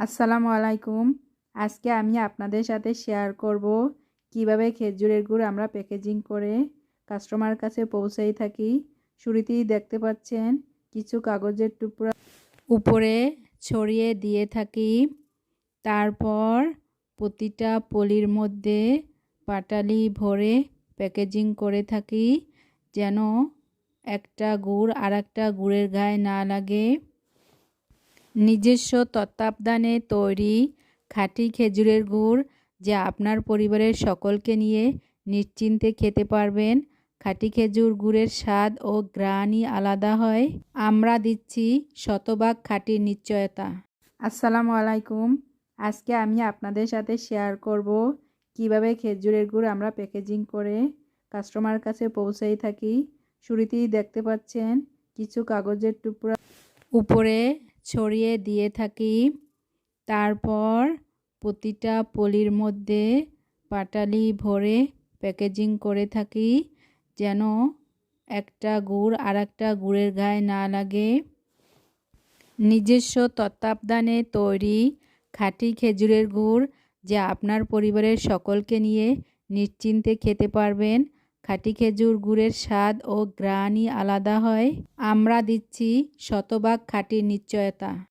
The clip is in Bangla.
আসসালামু আলাইকুম। আজকে আমি আপনাদের সাথে শেয়ার করব কিভাবে খেজুরের গুড় আমরা প্যাকেজিং করে কাস্টমার কাছে পৌঁছাই থাকি। শুরুতেই দেখতে পাচ্ছেন কিছু কাগজের টুকরা উপরে ছড়িয়ে দিয়ে থাকি। তারপর প্রতিটা পলির মধ্যে পাটালি ভরে প্যাকেজিং করে থাকি, যেন একটা গুড় আর একটা গুড়ের গায়ে না লাগে। নিজস্ব তত্ত্বাবধানে তৈরি খাঁটি খেজুরের গুড়, যা আপনার পরিবারের সকলকে নিয়ে নিশ্চিন্তে খেতে পারবেন। খাঁটি খেজুর গুড়ের স্বাদ ও ঘ্রাণই আলাদা হয়। আমরা দিচ্ছি শতভাগ খাঁটির নিশ্চয়তা। আসসালামু আলাইকুম। আজকে আমি আপনাদের সাথে শেয়ার করব কিভাবে খেজুরের গুড় আমরা প্যাকেজিং করে কাস্টমার কাছে পৌঁছাই থাকি। শুরুতেই দেখতে পাচ্ছেন কিছু কাগজের টুকরা উপরে ছড়িয়ে দিয়ে থাকি। তারপর প্রতিটা পলির মধ্যে পাটালি ভরে প্যাকেজিং করে থাকি, যেন একটা গুড় আর একটা গুড়ের গায়ে না লাগে। নিজস্ব তত্ত্বাবধানে তৈরি খাঁটি খেজুরের গুড়, যা আপনার পরিবারের সকলকে নিয়ে নিশ্চিন্তে খেতে পারবেন। খাঁটি খেজুর গুড়ের স্বাদ ও ঘ্রাণই আলাদা হয়। আমরা দিচ্ছি শতভাগ খাঁটির নিশ্চয়তা।